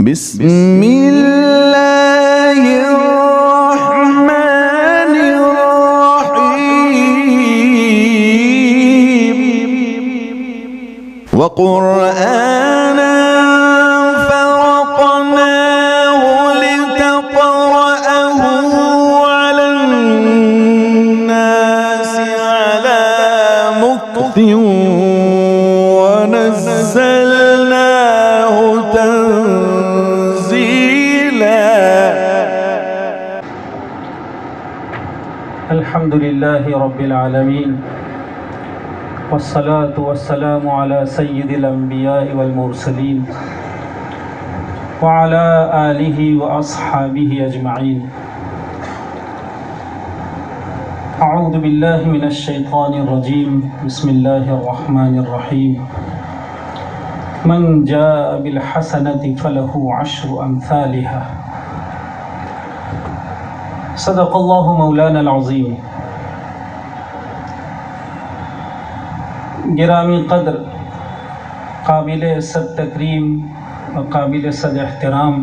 بسم اللہ الرحمن الرحیم وقرآنا فرقناه لتقرأه على الناس على مكث ونزلناه تنزيلا. الحمد لله رب العالمين والصلاة والسلام على سيد الأنبياء والمرسلين وعلى آله وأصحابه أجمعين. أعوذ بالله من الشيطان الرجيم. بسم الله الرحمن الرحيم. من جاء بالحسنة فله عشر أمثالها. صدق اللہ مولانا العظیم. گرامی قدر، قابل صد تکریم و قابل صد احترام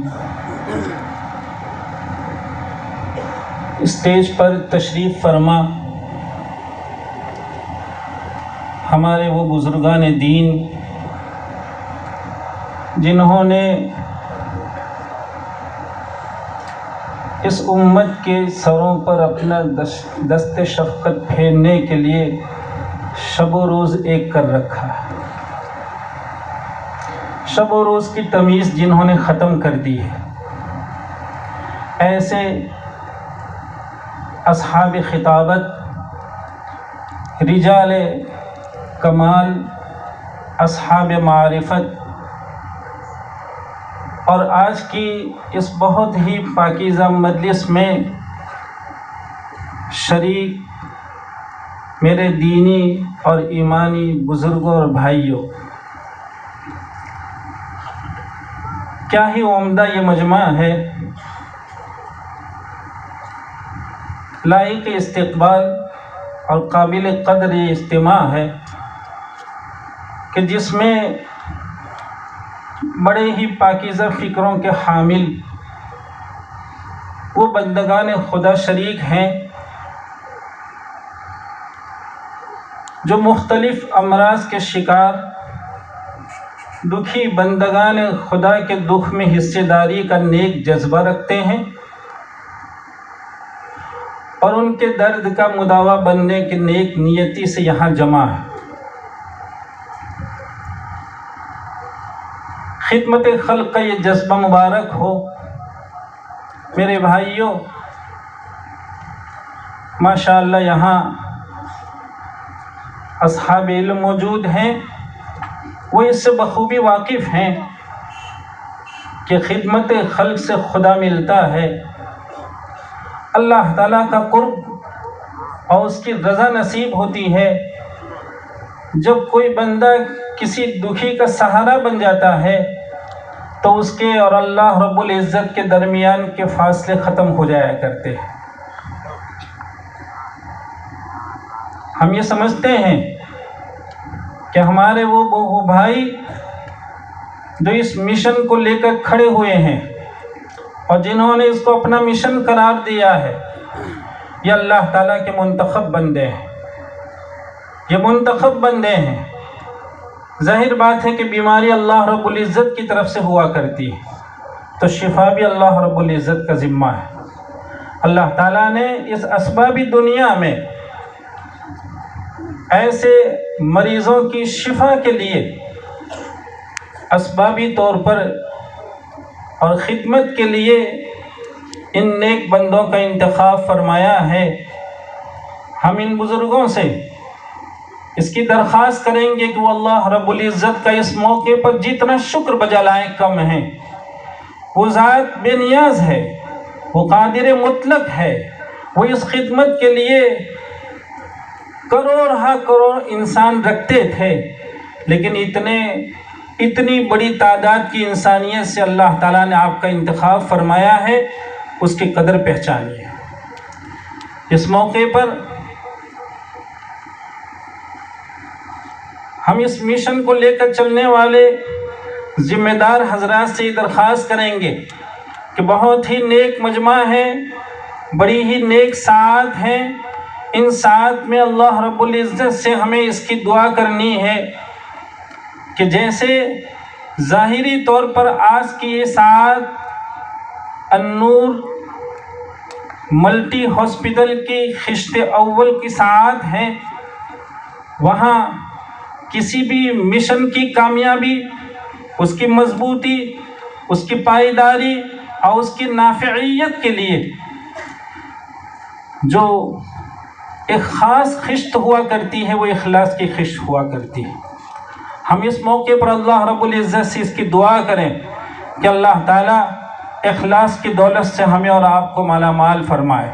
اسٹیج پر تشریف فرما ہمارے وہ بزرگان دین جنہوں نے اس امت کے سروں پر اپنا دست شفقت پھیرنے کے لیے شب و روز ایک کر رکھا، شب و روز کی تمیز جنہوں نے ختم کر دی ہے، ایسے اصحاب خطابت، رجال کمال، اصحاب معرفت، اور آج کی اس بہت ہی پاکیزہ مجلس میں شریک میرے دینی اور ایمانی بزرگوں اور بھائیوں، کیا ہی عمدہ یہ مجمع ہے، لائق استقبال اور قابل قدر یہ اجتماع ہے کہ جس میں بڑے ہی پاکیزہ فکروں کے حامل وہ بندگان خدا شریک ہیں جو مختلف امراض کے شکار دکھی بندگان خدا کے دکھ میں حصے داری کا نیک جذبہ رکھتے ہیں اور ان کے درد کا مداوا بننے کی نیک نیتی سے یہاں جمع ہے. خدمت خلق کا یہ جذبہ مبارک ہو. میرے بھائیوں، ماشاءاللہ یہاں اصحاب علم موجود ہیں، وہ اس سے بخوبی واقف ہیں کہ خدمت خلق سے خدا ملتا ہے، اللہ تعالیٰ کا قرب اور اس کی رضا نصیب ہوتی ہے جب کوئی بندہ کسی دکھی کا سہارا بن جاتا ہے تو اس کے اور اللہ رب العزت کے درمیان کے فاصلے ختم ہو جایا کرتے ہیں. ہم یہ سمجھتے ہیں کہ ہمارے وہ بھائی جو اس مشن کو لے کر کھڑے ہوئے ہیں اور جنہوں نے اس کو اپنا مشن قرار دیا ہے، یہ اللہ تعالیٰ کے منتخب بندے ہیں، یہ منتخب بندے ہیں. ظاہر بات ہے کہ بیماری اللہ رب العزت کی طرف سے ہوا کرتی ہے تو شفا بھی اللہ رب العزت کا ذمہ ہے. اللہ تعالیٰ نے اس اسبابی دنیا میں ایسے مریضوں کی شفا کے لیے اسبابی طور پر اور خدمت کے لیے ان نیک بندوں کا انتخاب فرمایا ہے. ہم ان بزرگوں سے اس کی درخواست کریں گے کہ وہ اللہ رب العزت کا اس موقع پر جتنا شکر بجا لائیں کم ہے. وہ ذات بے نیاز ہے، وہ قادر مطلق ہے، وہ اس خدمت کے لیے کروڑ ہا کروڑ انسان رکھتے تھے، لیکن اتنی بڑی تعداد کی انسانیت سے اللہ تعالیٰ نے آپ کا انتخاب فرمایا ہے، اس کی قدر پہچانیے. اس موقع پر ہم اس مشن کو لے کر چلنے والے ذمہ دار حضرات سے درخواست کریں گے کہ بہت ہی نیک مجمع ہے، بڑی ہی نیک ساعت ہے، ان ساعت میں اللہ رب العزت سے ہمیں اس کی دعا کرنی ہے کہ جیسے ظاہری طور پر آج کی یہ ساعت النور ملٹی ہاسپٹل کی خشت اول کی ساعت ہے، وہاں کسی بھی مشن کی کامیابی، اس کی مضبوطی، اس کی پائیداری اور اس کی نافعیت کے لیے جو ایک خاص خشت ہوا کرتی ہے وہ اخلاص کی خشت ہوا کرتی ہے۔ ہم اس موقع پر اللہ رب العزت سے اس کی دعا کریں کہ اللہ تعالیٰ اخلاص کی دولت سے ہمیں اور آپ کو مالا مال فرمائے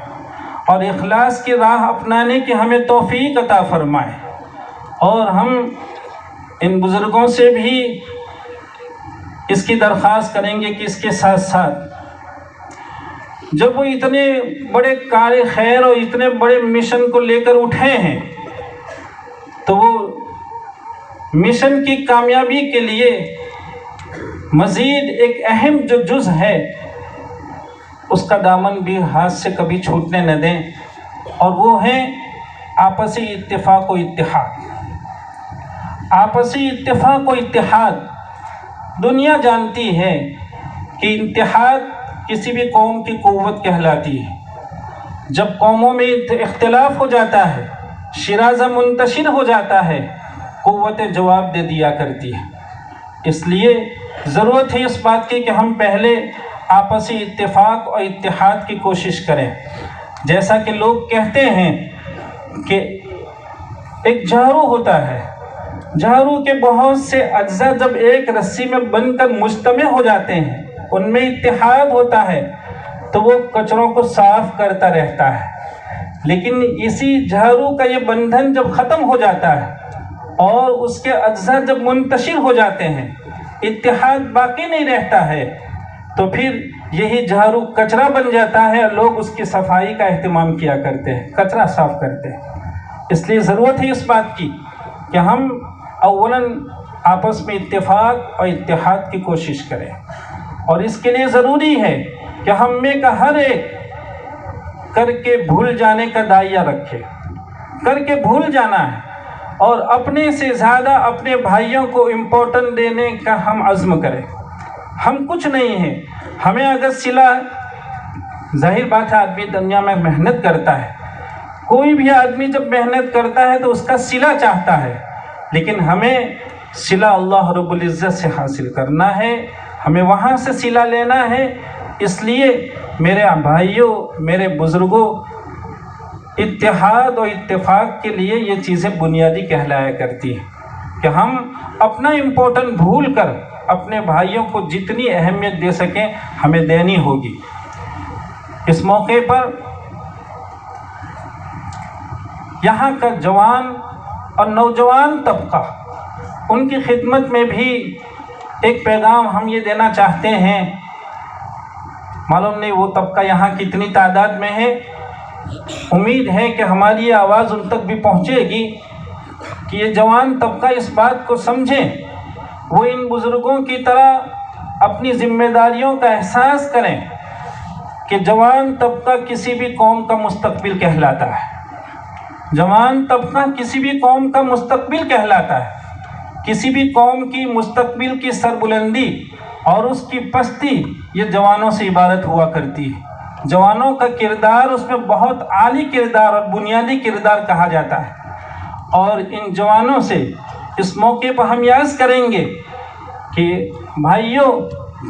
اور اخلاص کی راہ اپنانے کی ہمیں توفیق عطا فرمائے۔ اور ہم ان بزرگوں سے بھی اس کی درخواست کریں گے کہ اس کے ساتھ ساتھ جب وہ اتنے بڑے کار خیر اور اتنے بڑے مشن کو لے کر اٹھے ہیں تو وہ مشن کی کامیابی کے لیے مزید ایک اہم جو جز ہے اس کا دامن بھی ہاتھ سے کبھی چھوٹنے نہ دیں، اور وہ ہے آپسی اتفاق و اتحاد۔ آپسی اتفاق و اتحاد، دنیا جانتی ہے کہ اتحاد کسی بھی قوم کی قوت کہلاتی ہے۔ جب قوموں میں اختلاف ہو جاتا ہے، شرازہ منتشر ہو جاتا ہے، قوت جواب دے دیا کرتی ہے۔ اس لیے ضرورت ہے اس بات کی کہ ہم پہلے آپسی اتفاق اور اتحاد کی کوشش کریں۔ جیسا کہ لوگ کہتے ہیں کہ ایک جھاڑو ہوتا ہے، جھاڑو کے بہت سے اجزاء جب ایک رسی میں بن کر مجتمع ہو جاتے ہیں، ان میں اتحاد ہوتا ہے تو وہ کچروں کو صاف کرتا رہتا ہے۔ لیکن اسی جھاڑو کا یہ بندھن جب ختم ہو جاتا ہے اور اس کے اجزاء جب منتشر ہو جاتے ہیں، اتحاد باقی نہیں رہتا ہے، تو پھر یہی جھاڑو کچرا بن جاتا ہے اور لوگ اس کی صفائی کا اہتمام کیا کرتے ہیں، کچرا صاف کرتے ہیں۔ اس لیے ضرورت ہے اس بات کی کہ ہم اولاً آپس میں اتفاق اور اتحاد کی کوشش کریں، اور اس کے لیے ضروری ہے کہ ہم میں کا ہر ایک کر کے بھول جانے کا داعیہ رکھے، کر کے بھول جانا ہے، اور اپنے سے زیادہ اپنے بھائیوں کو امپورٹنٹ دینے کا ہم عزم کریں۔ ہم کچھ نہیں ہیں، ہمیں اگر صلہ، ظاہر بات ہے آدمی دنیا میں محنت کرتا ہے، کوئی بھی آدمی جب محنت کرتا ہے تو اس کا صلہ چاہتا ہے، لیکن ہمیں صلہ اللہ رب العزت سے حاصل کرنا ہے، ہمیں وہاں سے صلہ لینا ہے۔ اس لیے میرے بھائیوں، میرے بزرگوں، اتحاد اور اتفاق کے لیے یہ چیزیں بنیادی کہلایا کرتی ہیں کہ ہم اپنا امپورٹنٹ بھول کر اپنے بھائیوں کو جتنی اہمیت دے سکیں ہمیں دینی ہوگی۔ اس موقع پر یہاں کا جوان اور نوجوان طبقہ، ان کی خدمت میں بھی ایک پیغام ہم یہ دینا چاہتے ہیں۔ معلوم نہیں وہ طبقہ یہاں کتنی تعداد میں ہے، امید ہے کہ ہماری یہ آواز ان تک بھی پہنچے گی کہ یہ جوان طبقہ اس بات کو سمجھیں، وہ ان بزرگوں کی طرح اپنی ذمہ داریوں کا احساس کریں کہ جوان طبقہ کسی بھی قوم کا مستقبل کہلاتا ہے، جوان طبقہ کسی بھی قوم کا مستقبل کہلاتا ہے۔ کسی بھی قوم کی مستقبل کی سربلندی اور اس کی پستی یہ جوانوں سے عبارت ہوا کرتی ہے۔ جوانوں کا کردار اس میں بہت عالی کردار اور بنیادی کردار کہا جاتا ہے، اور ان جوانوں سے اس موقع پر ہم یاد کریں گے کہ بھائیوں،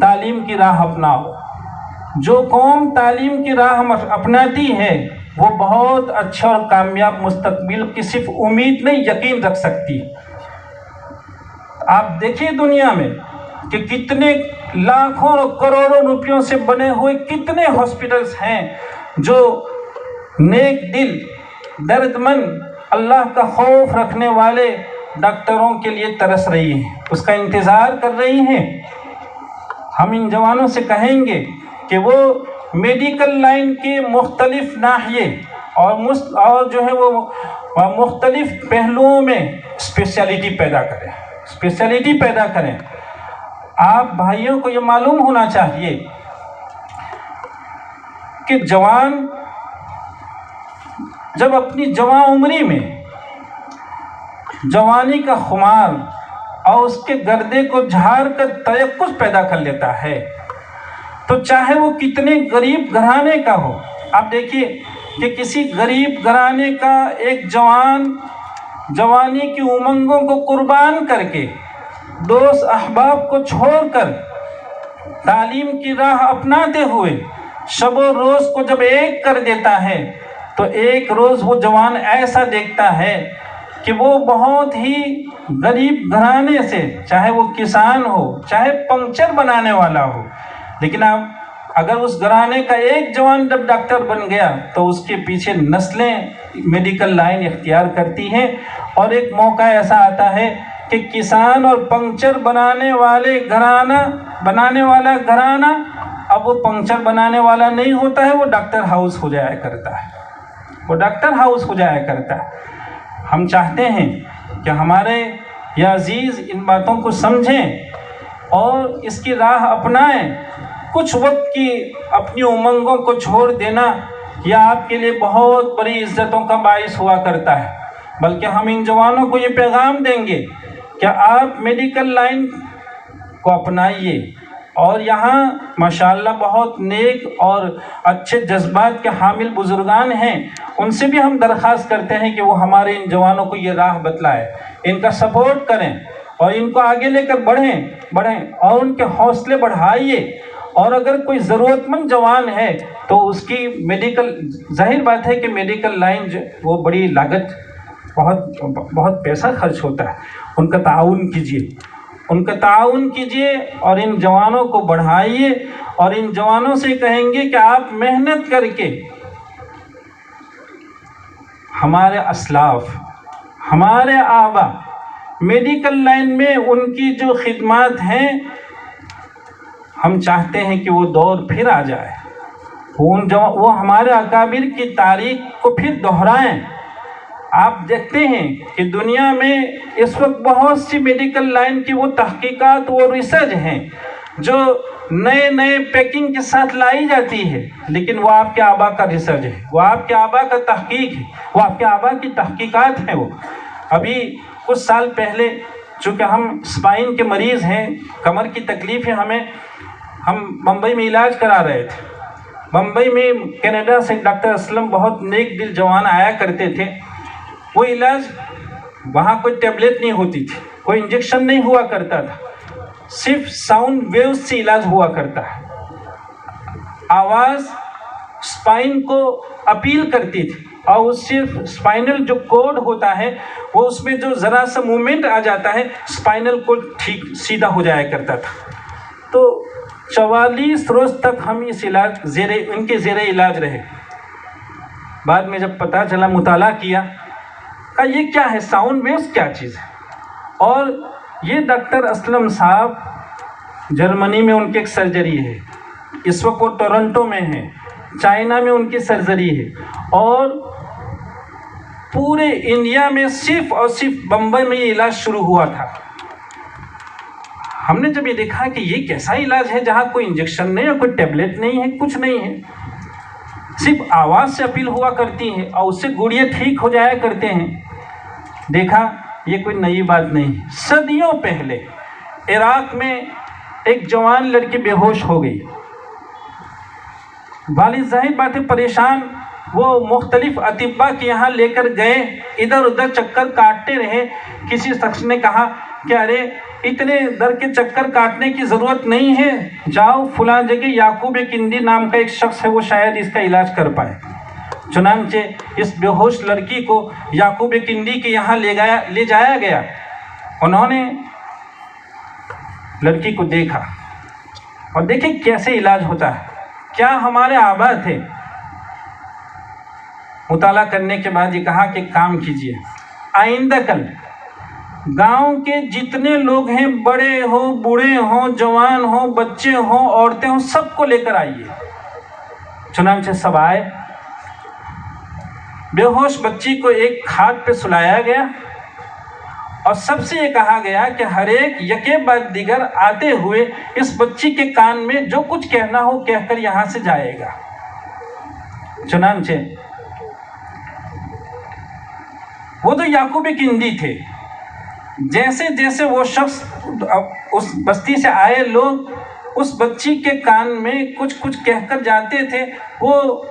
تعلیم کی راہ اپناؤ۔ جو قوم تعلیم کی راہ اپناتی ہے وہ بہت اچھا اور کامیاب مستقبل کی صرف امید نہیں، یقین رکھ سکتی۔ آپ دیکھیں دنیا میں کہ کتنے لاکھوں اور کروڑوں روپیوں سے بنے ہوئے کتنے ہاسپٹلز ہیں جو نیک دل، درد مند، اللہ کا خوف رکھنے والے ڈاکٹروں کے لیے ترس رہی ہیں، اس کا انتظار کر رہی ہیں۔ ہم ان جوانوں سے کہیں گے کہ وہ میڈیکل لائن کے مختلف ناحیے اور جو ہے وہ مختلف پہلوؤں میں اسپیشلٹی پیدا کریں، اسپیشلٹی پیدا کریں۔ آپ بھائیوں کو یہ معلوم ہونا چاہیے کہ جوان جب اپنی جوان عمری میں جوانی کا خمار اور اس کے گردے کو جھاڑ کر تیقظ پیدا کر لیتا ہے، تو چاہے وہ کتنے غریب گھرانے کا ہو. آپ دیکھیے کہ کسی غریب گھرانے کا ایک جوان جوانی کی امنگوں کو قربان کر کے، دوست احباب کو چھوڑ کر، تعلیم کی راہ اپناتے ہوئے شب و روز کو جب ایک کر دیتا ہے، تو ایک روز وہ جوان ایسا دیکھتا ہے کہ وہ بہت ہی غریب گھرانے سے، چاہے وہ کسان ہو، چاہے پنکچر بنانے والا ہو، لیکن اب اگر اس گھرانے کا ایک جوان جب ڈاکٹر بن گیا تو اس کے پیچھے نسلیں میڈیکل لائن اختیار کرتی ہیں، اور ایک موقع ایسا آتا ہے کہ کسان اور پنکچر بنانے والا گھرانہ اب وہ پنکچر بنانے والا نہیں ہوتا ہے، وہ ڈاکٹر ہاؤس ہو جایا کرتا ہے، وہ ڈاکٹر ہاؤس ہو جایا کرتا ہے. ہم چاہتے ہیں کہ ہمارے یہ عزیز ان باتوں کو سمجھیں اور اس کی راہ اپنائیں. کچھ وقت کی اپنی امنگوں کو چھوڑ دینا یہ آپ کے لیے بہت بڑی عزتوں کا باعث ہوا کرتا ہے، بلکہ ہم ان جوانوں کو یہ پیغام دیں گے کہ آپ میڈیکل لائن کو اپنائیے، اور یہاں ماشاءاللہ بہت نیک اور اچھے جذبات کے حامل بزرگان ہیں، ان سے بھی ہم درخواست کرتے ہیں کہ وہ ہمارے ان جوانوں کو یہ راہ بتلائیں، ان کا سپورٹ کریں اور ان کو آگے لے کر بڑھیں اور ان کے حوصلے بڑھائیے. اور اگر کوئی ضرورت مند جوان ہے تو اس کی میڈیکل، ظاہر بات ہے کہ میڈیکل لائن جو وہ بڑی لاگت، بہت پیسہ خرچ ہوتا ہے، ان کا تعاون کیجیے اور ان جوانوں کو بڑھائیے، اور ان جوانوں سے کہیں گے کہ آپ محنت کر کے ہمارے اسلاف، ہمارے آبا میڈیکل لائن میں ان کی جو خدمات ہیں، ہم چاہتے ہیں کہ وہ دور پھر آ جائے، وہ ہمارے اکابر کی تاریخ کو پھر دہرائیں. آپ دیکھتے ہیں کہ دنیا میں اس وقت بہت سی میڈیکل لائن کی وہ تحقیقات، وہ ریسرچ ہیں جو نئے پیکنگ کے ساتھ لائی جاتی ہے، لیکن وہ آپ کے آبا کا ریسرچ ہے، وہ آپ کے آبا کا تحقیق ہے، وہ آپ کے آبا کی تحقیقات ہیں. وہ ابھی کچھ سال پہلے، چونکہ ہم اسپائن کے مریض ہیں، کمر کی تکلیف ہے ہمیں، ہم بمبئی میں علاج کرا رہے تھے. بمبئی میں کینیڈا سے ڈاکٹر اسلم بہت نیک دل جوان آیا کرتے تھے. وہ علاج، وہاں کوئی ٹیبلٹ نہیں ہوتی تھی، کوئی انجیکشن نہیں ہوا کرتا تھا، صرف ساؤنڈ ویوز سے علاج ہوا کرتا ہے. آواز اسپائن کو اپیل کرتی تھی، اور صرف اسپائنل جو کوڈ ہوتا ہے وہ اس میں جو ذرا سا موومنٹ آ جاتا ہے، اسپائنل کوڈ ٹھیک سیدھا ہو جایا کرتا تھا. تو 44 روز تک ہم ان کے زیر علاج رہے. بعد میں جب پتہ چلا، مطالعہ کیا، کہا یہ کیا ہے، ساؤنڈ ویوز کیا چیز ہے. اور یہ ڈاکٹر اسلم صاحب جرمنی میں ان کی ایک سرجری ہے، اس وقت وہ ٹورنٹو میں ہیں، چائنا میں ان کی سرجری ہے، اور پورے انڈیا میں صرف اور صرف بمبئی میں یہ علاج شروع ہوا تھا. ہم نے جب یہ دیکھا کہ یہ کیسا علاج ہے جہاں کوئی انجیکشن نہیں ہے، کوئی ٹیبلٹ نہیں ہے، کچھ نہیں ہے، صرف آواز سے اپیل ہوا کرتی ہے اور اس سے گوڑیے ٹھیک ہو جایا کرتے ہیں. دیکھا یہ کوئی نئی بات نہیں. صدیوں پہلے عراق میں ایک جوان لڑکی بے ہوش ہو گئی. والد ظاہر بات ہے پریشان، وہ مختلف اطباء کے یہاں لے کر گئے، ادھر ادھر چکر کاٹتے رہے. کسی شخص نے کہا کہ ارے اتنے در کے چکر کاٹنے کی ضرورت نہیں ہے، جاؤ فلاں جگہ یعقوب کندی نام کا ایک شخص ہے، وہ شاید اس کا علاج کر پائے. چنانچہ اس بے ہوش لڑکی کو یعقوب کندی کے یہاں لے جایا گیا. انہوں نے لڑکی کو دیکھا اور دیکھیں کیسے علاج ہوتا ہے. کیا ہمارے آبا تھے. مطالعہ کرنے کے بعد یہ کہا کہ کام کیجئے، آئندہ کل گاؤں کے جتنے لوگ ہیں، بڑے ہوں، بوڑھے ہوں، جوان ہوں، بچے ہوں، عورتیں ہوں، سب کو لے کر آئیے. چنانچہ سب آئے. بے ہوش بچی کو ایک کھاٹ پہ سلایا گیا اور سب سے یہ کہا گیا کہ ہر ایک یکے بعد دیگر آتے ہوئے اس بچی کے کان میں جو کچھ کہنا ہو کہہ کر یہاں سے جائے گا۔ چنانچہ وہ تو یعقوب کندی تھے، جیسے جیسے وہ شخص اس بستی سے آئے لوگ اس بچی کے کان میں کچھ کچھ کہہ کر جاتے تھے، وہ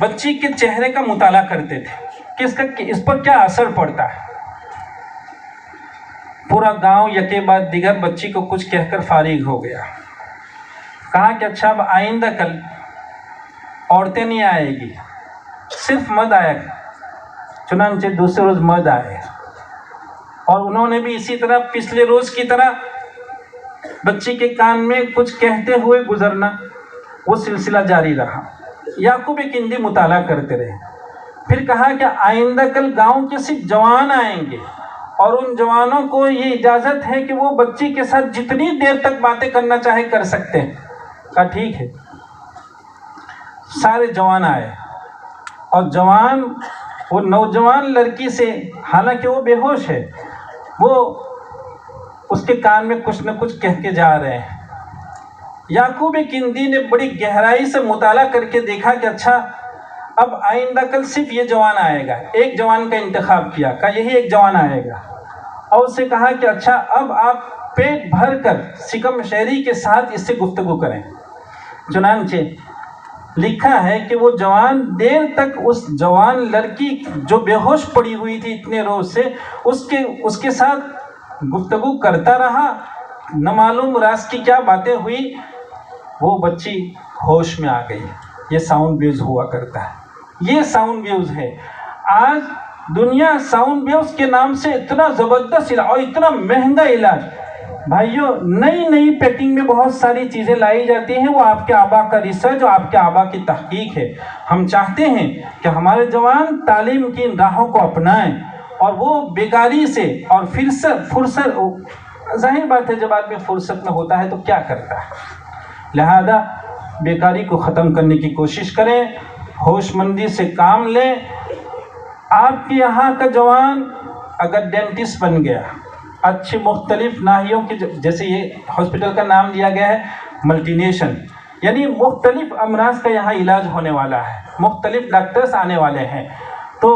بچی کے چہرے کا مطالعہ کرتے تھے کہ اس پر کیا اثر پڑتا ہے۔ پورا گاؤں یکے بعد دیگر بچی کو کچھ کہہ کر فارغ ہو گیا۔ کہا کہ اچھا اب آئندہ کل عورتیں نہیں آئے گی، صرف مرد آئے گا۔ چنانچہ دوسرے روز مرد آئے اور انہوں نے بھی اسی طرح پچھلے روز کی طرح بچی کے کان میں کچھ کہتے ہوئے گزرنا، وہ سلسلہ جاری رہا۔ یعقوب کندی مطالعہ کرتے رہے۔ پھر کہا کہ آئندہ کل گاؤں کے صرف جوان آئیں گے اور ان جوانوں کو یہ اجازت ہے کہ وہ بچی کے ساتھ جتنی دیر تک باتیں کرنا چاہے کر سکتے ہیں۔ کہا ٹھیک ہے۔ سارے جوان آئے اور جوان وہ نوجوان لڑکی سے، حالانکہ وہ بے ہوش ہے، وہ اس کے کان میں کچھ نہ کچھ کہہ کے جا رہے ہیں۔ یعقوب کندی نے بڑی گہرائی سے مطالعہ کر کے دیکھا کہ اچھا اب آئندہ کل صرف یہ جوان آئے گا۔ ایک جوان کا انتخاب کیا، کہا یہی ایک جوان آئے گا، اور اسے کہا کہ اچھا اب آپ پیٹ بھر کر سکم شہری کے ساتھ اس سے گفتگو کریں۔ چنانچہ لکھا ہے کہ وہ جوان دیر تک اس جوان لڑکی جو بے ہوش پڑی ہوئی تھی اتنے روز سے اس کے ساتھ گفتگو کرتا رہا، نہ معلوم راز کی کیا باتیں ہوئی، وہ بچی ہوش میں آ گئی۔ یہ ساؤنڈ ویوز ہوا کرتا ہے، یہ ساؤنڈ ویوز ہے۔ آج دنیا ساؤنڈ ویوز کے نام سے اتنا زبردست علاج اور اتنا مہنگا علاج، بھائیوں نئی نئی پیکنگ میں بہت ساری چیزیں لائی جاتی ہیں، وہ آپ کے آبا کا ریسرچ اور آپ کے آبا کی تحقیق ہے۔ ہم چاہتے ہیں کہ ہمارے جوان تعلیم کی راہوں کو اپنائیں اور وہ بیکاری سے اور فرصت ظاہر بات ہے جب آدمی فرصت میں ہوتا ہے تو کیا کرتا ہے، لہذا بیکاری کو ختم کرنے کی کوشش کریں، ہوش مندی سے کام لیں۔ آپ کے یہاں کا جوان اگر ڈینٹسٹ بن گیا، اچھے مختلف ناحیوں کے، جیسے یہ ہاسپٹل کا نام دیا گیا ہے ملٹی نیشن، یعنی مختلف امراض کا یہاں علاج ہونے والا ہے، مختلف ڈاکٹرز آنے والے ہیں، تو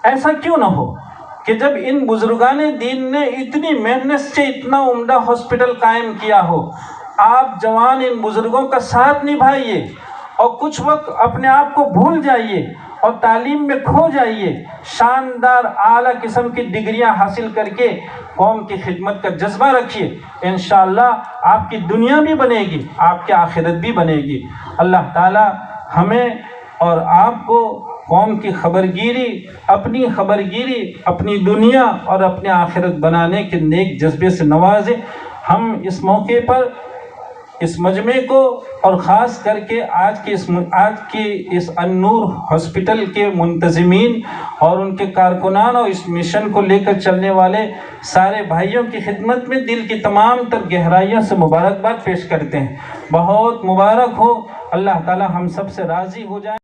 ایسا کیوں نہ ہو کہ جب ان بزرگان دین نے اتنی محنت سے اتنا عمدہ ہاسپٹل قائم کیا ہو، آپ جوان ان بزرگوں کا ساتھ نبھائیے اور کچھ وقت اپنے آپ کو بھول جائیے اور تعلیم میں کھو جائیے، شاندار اعلیٰ قسم کی ڈگریاں حاصل کر کے قوم کی خدمت کا جذبہ رکھیے، انشاءاللہ آپ کی دنیا بھی بنے گی، آپ کی آخرت بھی بنے گی۔ اللہ تعالی ہمیں اور آپ کو قوم کی خبرگیری، اپنی دنیا اور اپنی آخرت بنانے کے نیک جذبے سے نوازے۔ ہم اس موقع پر اس مجمع کو اور خاص کر کے آج کے اس النور ہاسپٹل کے منتظمین اور ان کے کارکنان اور اس مشن کو لے کر چلنے والے سارے بھائیوں کی خدمت میں دل کی تمام تر گہرائیوں سے مبارکباد پیش کرتے ہیں۔ بہت مبارک ہو، اللہ تعالی ہم سب سے راضی ہو جائے۔